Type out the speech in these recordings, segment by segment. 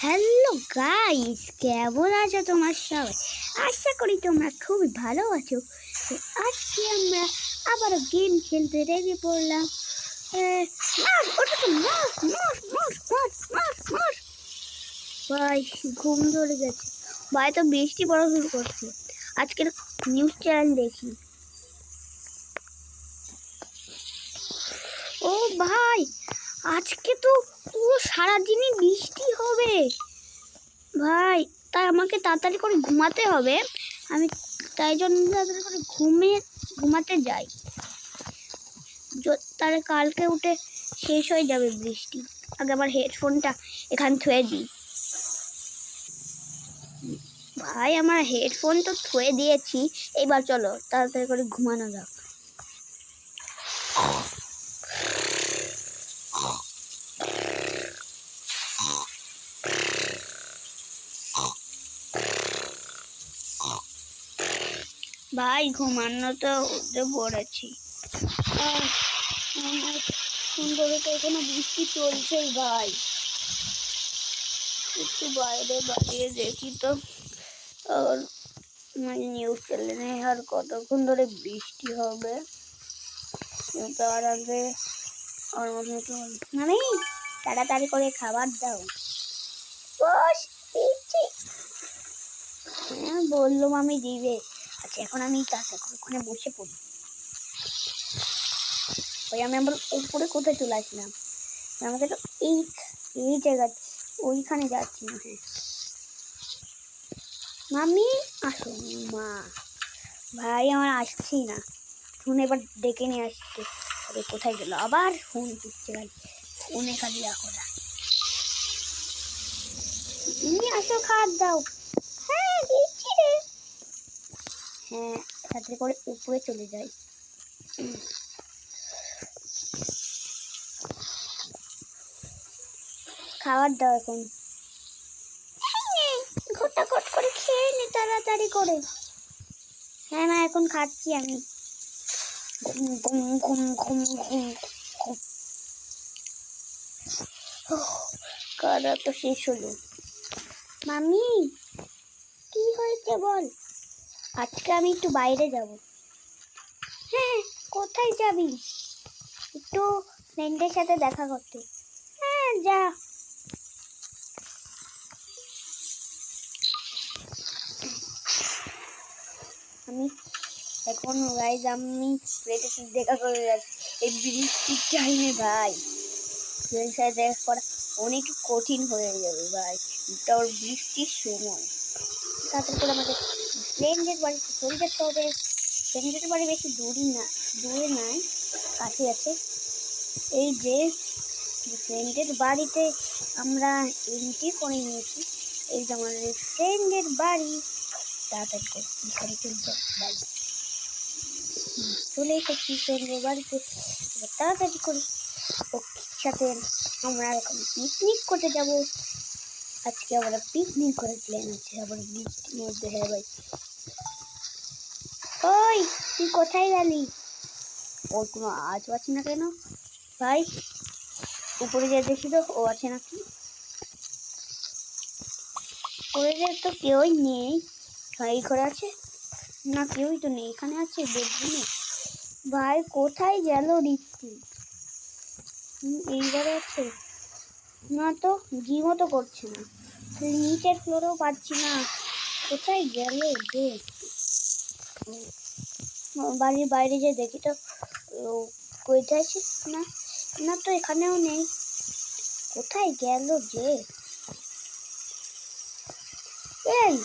Hello guys, কেমন আছো তোমার সবাই? আশা করি তোমরা খুবই ভালো আছো। তো আজকে আমরা আবারও গেম খেলতে রেডি পড়লাম। ভাই ঘুম ধরে গেছে। ভাই তো বৃষ্টি পড়া শুরু করছে। আজকের নিউজ চ্যানেল দেখি। ও ভাই, আজকে তো পুরো সারাদিনই বৃষ্টি হবে ভাই। তাই আমাকে তাড়াতাড়ি করে ঘুমাতে হবে। আমি তাই জন্য তাড়াতাড়ি করে ঘুমাতে যাই। তাহলে কালকে উঠে শেষ হয়ে যাবে বৃষ্টি। আগে আবার হেডফোনটা এখানে থুয়ে দিই। ভাই আমার হেডফোন তো থুয়ে দিয়েছি, এবার চলো তাড়াতাড়ি করে ঘুমানো যাক। ভাই ঘুমানো তো উঠে পড়েছি। সুন্দর তো এখনো বৃষ্টি চলছেই ভাই। একটু বাইরে বাড়িয়ে দেখি তো। আর নিউজ চ্যানেলে আর কতক্ষণ ধরে বৃষ্টি হবে। তার আগে আর মানে তাড়াতাড়ি করে খাবার দাও। বস দিচ্ছি। হ্যাঁ বললাম আমি দিবে। আচ্ছা এখন আমি তাড়াতাড়ি করে ওখানে বসে পড়ি। ওই আমি আবার উপরে কোথায় চলে আসলাম? আমাকে তো এই জায়গা ওইখানে যাচ্ছি না। হ্যাঁ মামি আসো। মা ভাই আমার আসছি না, ফোন এবার ডেকে নিয়ে আসছে। আরে কোথায় গেল আবার? ফোন দিচ্ছে ভাই, ফোনে খালি রাখো না। তুমি আসো খাবার দাও। হ্যাঁ দিচ্ছি রে। হ্যাঁ তাড়াতাড়ি করে উপরে চলে যাই। খাবার দাও এখন। ঘটাঘট করে খেয়ে নে তাড়াতাড়ি করে। হ্যাঁ না এখন খাচ্ছি আমি। ঘুম ঘুম ঘুম ঘুম ঘুম ঘুম। খাওয়া তো শেষ হলো। মামি কি হয়েছে বল? আজকে আমি একটু বাইরে যাব। হ্যাঁ কোথায় যাবি? একটু ফ্রেন্ডের সাথে দেখা করতে। হ্যাঁ যা। আমি এখন গাইজ আমি ফ্রেন্ডের সাথে দেখা করে যাচ্ছি এই বৃষ্টির টাইমে ভাই। ফ্রেন্ডের সাথে দেখা করা অনেক কঠিন হয়ে যাবে ভাই, তাও বৃষ্টির সময়। তাড়াতাড়ি করে আমাদের ফ্রেন্ডের বাড়িতে চলে যেতে হবে। ফ্রেন্ডের বাড়ি বেশি দূরে নাই, কাছে আছে। এই যে ফ্রেন্ডের বাড়িতে আমরা এন্ট্রি করে নিয়েছি। এই যে আমাদের ফ্রেন্ডের বাড়ি। তাড়াতাড়ি করে এখানে চলে এসেছি ফ্রেন্ডের বাড়িতে। তাড়াতাড়ি করে ওর সাথে আমরা এখন পিকনিক করতে যাব। আজকে আমরা পিকনিক করার প্ল্যান আছে আবার বৃষ্টির মধ্যে। হ্যাঁ ভাই। ওই তুই কোথায় গেলি? ওর কোনো আওয়াজ পাচ্ছি না কেন ভাই? উপরে যে দেখি তো ও আছে নাকি। উপরে যে তো কেউই নেই। এই ঘরে আছে না, কেউই তো নেই। এখানে আছে বেডরুমে। ভাই কোথায় গেল রিক্তি? এই ঘরে আছে না তো, জিমও তো করছে না। নিচের ফ্লোরেও পাচ্ছি না। কোথায় গেল যে? বাড়ির বাইরে যে দেখি তো কোথায় আছে না, না তো এখানেও নেই। কোথায় গেল যে? এই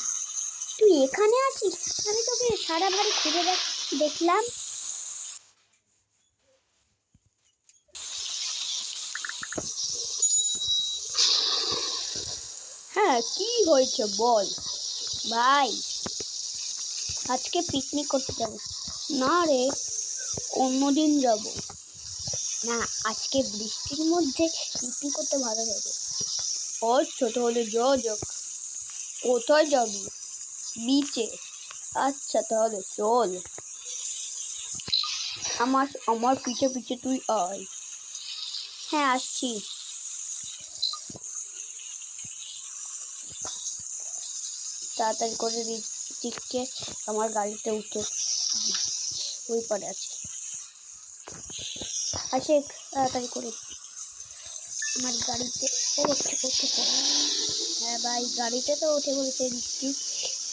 তুই এখানে আছিস? আমি তোকে সারা বাড়ি খুঁজে দেখলাম। হ্যাঁ কি হয়েছে বল ভাই? আজকে পিকনিক করতে যাবো। না রে, অন্যদিন যাব। না আজকে বৃষ্টির মধ্যে পিকনিক করতে ভালো লাগে। আচ্ছা তাহলে যাক। কোথায় যাবি? বিচে। আচ্ছা তাহলে চল। আমার পিছে পিছে তুই আয়। হ্যাঁ আসছি। তাড়াতাড়ি করে ঋত্বিককে আমার গাড়িতে উঠে ওই পারে আছে আসে তাড়াতাড়ি করে আমার গাড়িতে উঠে পড়ে। হ্যাঁ ভাই গাড়িতে তো উঠে পড়েছে ঋত্বিক।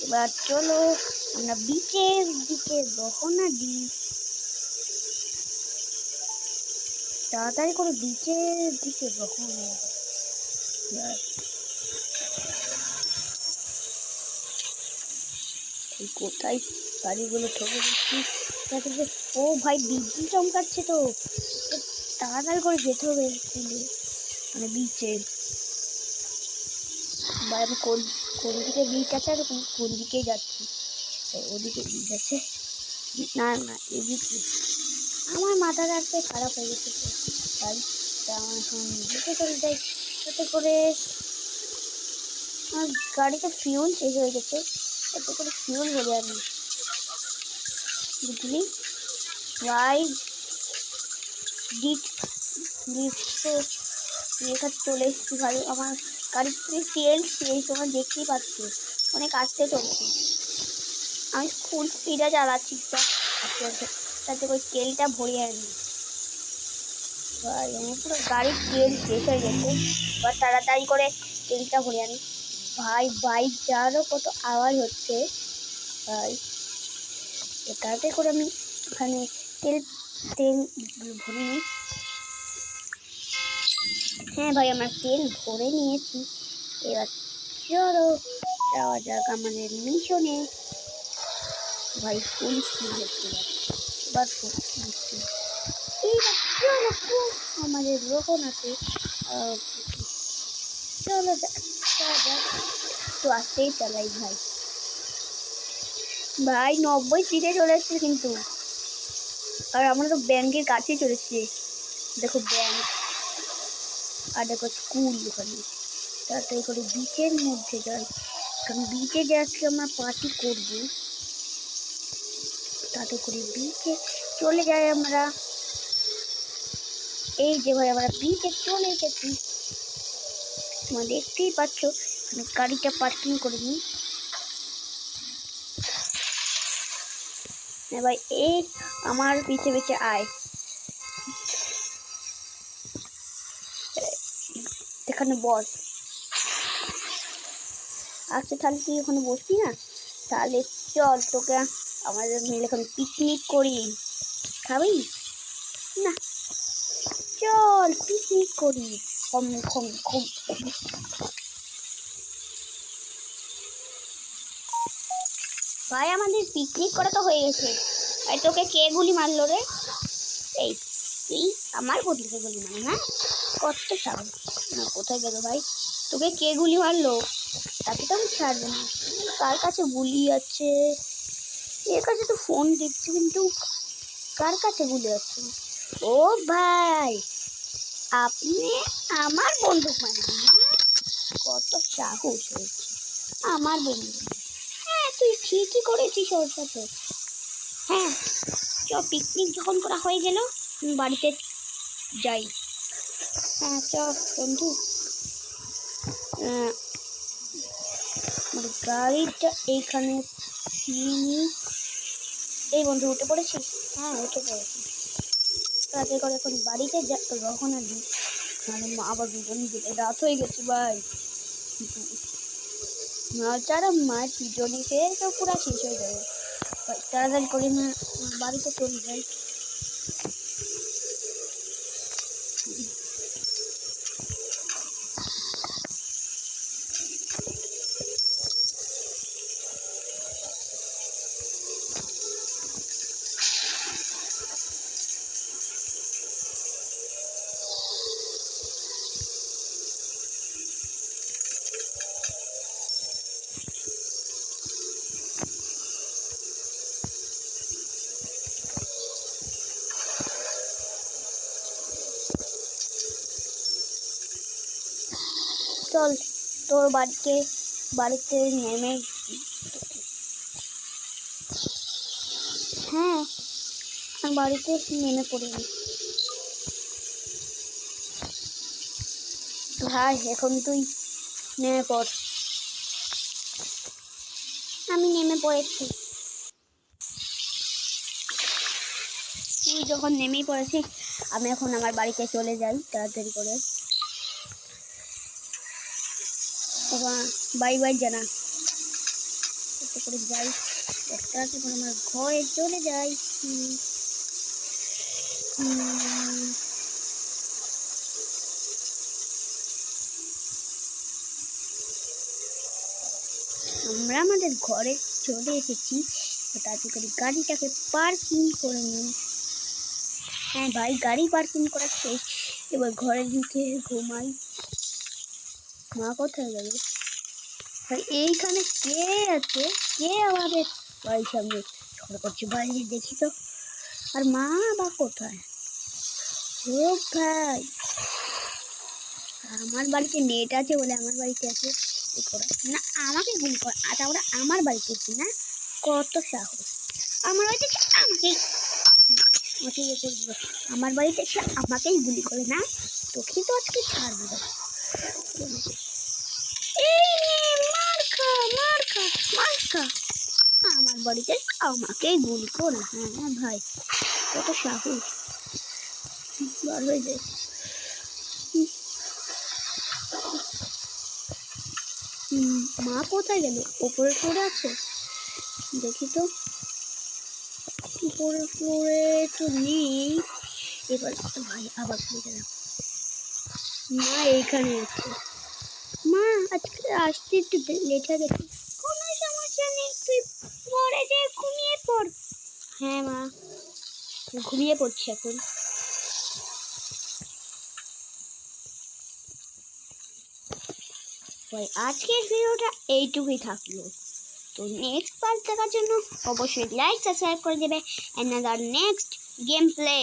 এবার চলো আমরা বিচের দিকে রওনা দিই। তাড়াতাড়ি করে বিচের দিকে রওনা কোথায় গাড়িগুলো ঠকে দিচ্ছি। ও ভাই বিদ্যুৎ চমকাচ্ছে তো, তাড়াতাড়ি করে যেতে হবে মানে বিচে। ভাই আমি কোন দিকে বিচ আছে আর কোন দিকে যাচ্ছি। ওদিকে বিচ আছে না না এদিকে। আমার মাথাটা আজকে খারাপ হয়ে গেছে তাই আমার এখন বিচে চলে যাই। তাতে করে আমার গাড়িতে ফিউল শেষ হয়ে গেছে, তাতে করে ফিউল ভরে আমি বুঝলি ভাই। তো কাছে চলে এসেছি ভাই। আমার গাড়িতে তেল শেষ, তোমরা দেখতেই পাচ্ছ অনেক আস্তে চলছে। আমি ফুল স্পিডে চালাচ্ছি তাতে করে তেলটা ভরিয়ে আনি ভাই। আমার পুরো গাড়ির তেল শেষ হয়ে গেছে, এবার তাড়াতাড়ি করে তেলটা ভরিয়ে আনি ভাই। বাইক যাওয়ারও কত আওয়াজ হচ্ছে ভাই। তাড়াতাড়ি করে আমি ওখানে তেল ভরে নিই। হ্যাঁ ভাই আমার তেল ভরে নিয়েছি। এবার চলো যাওয়া যাক আমাদের মিশনে ভাই। ফুল স্পিড হচ্ছে এবার চলো আমাদের রোহন আছে। চলো তো আসতেই চালাই ভাই। ভাই 90 স্পিডে চলে এসছে কিন্তু, আর আমরা তো ব্যাংকের কাছেই চলেছি। দেখো ব্যাংক আর দেখো স্কুল ওখানে। তাড়াতাড়ি করে বিচের মধ্যে যাই, কারণ বিচে যে আজকে আমরা পার্টি করবো। তাড়াতাড়ি করে বিচে চলে যাই আমরা। এই যে ভাই আমরা বিচে চলে এসেছি, তোমরা দেখতেই পাচ্ছ। গাড়িটা পার্কিং করে নিই ভাই। এই আমার পিছে পিছে আয়, এখানে বস। আচ্ছা তাহলে তুই ওখানে বসবি না, তাহলে চল তোকে আমাদের মিলে এখন পিকনিক করি। খাবি না? চল পিকনিক করি। কম কম কম ভাই আমাদের পিকনিক করা তো হয়ে গেছে। ভাই তোকে কে গুলি মারলো রে? এই তুই আমার বন্ধুকে গুলি মারো? হ্যাঁ কত সাহস! কোথায় গেল ভাই? তোকে কে গুলি মারলো? তাকে তো আমি ছাড়বো না। কার কাছে গুলি আছে? এর কাছে তো ফোন দেখছি, কিন্তু কার কাছে গুলি আছে? ও ভাই আপনি আমার বন্দুক মারবেন না? কত সাহস হয়েছে আমার বন্দুক! হ্যাঁ তুই ঠিকই করেছিস ওর সাথে। হ্যাঁ চ পিকনিক যখন করা হয়ে গেল বাড়িতে যাই। হ্যাঁ চ বন্ধু। গাড়িটা এইখানে এই বন্ধু উঠে পড়েছিস? হ্যাঁ উঠে পড়েছি। তাতে করে এখন বাড়িতে রওনা দিই, মানে আবার দুজন দিলে রাত হয়ে গেছে ভাই। যারা মায়ের পিছনে সে তো পুরো শেষ হয়ে যাবে। তাড়াতাড়ি করে না বাড়িতে চলে যাই। চল তোর বাড়িতে নেমে। হ্যাঁ বাড়িতে নেমে পড়িনি ভাই, এখন তুই নেমে পড়। আমি নেমে পড়েছি। তুই যখন নেমেই পড়েছিস আমি এখন আমার বাড়িতে চলে যাই তাড়াতাড়ি করে। বাই বাই জানা করে যাই, তাড়াতাড়ি করে আমার ঘরে চলে যাই। আমরা আমাদের ঘরে চলে এসেছি, তাড়াতাড়ি করে গাড়িটাকে পার্কিং করে নিই। হ্যাঁ ভাই, গাড়ি পার্কিং করা শেষ, এবার ঘরে ঢুকে ঘুমাই। মা কোথায় গেল? ভাই এইখানে কে আছে? কে আমাদের বাড়ির সামনে ঝড় করছে? বাইরে দেখি তো। আর মা বা কোথায়? ও ভাই, আমার বাড়িতে নেট আছে বলে আমার বাড়িতে আছে না, আমাকে গুলি কর। তারপরে আমার বাড়িতে কি না, কত সাহস! আমার বাড়িতে আমাকেই আমার বাড়িতে সে আমাকেই গুলি করে না, তোকে তো আজকে ছাড়বো না। আমার বাড়িতে আমাকেই গুলি করে। হ্যাঁ ভাই, কত সাহস! বার হয়ে যায়। মা কোথায় গেল? ওপরে ফ্লোরে আছে, দেখি তো। উপরের ফ্লোরে তো নেই। এবার ভাই আবার ফিরে গেলাম। মা এইখানে আছে। মা আজকে আসতে একটু লেট হয়ে গেছে। কোনো সমস্যা নেই, তুই পরে যে ঘুমিয়ে পড়। হ্যাঁ মা, ঘুমিয়ে পড়ছি এখন। ভাই আজকের ভিডিওটা এইটুকুই থাকলো। তো নেক্সট পার্ট দেখার জন্য অবশ্যই লাইক সাবস্ক্রাইব করে দেবে। Another next game play.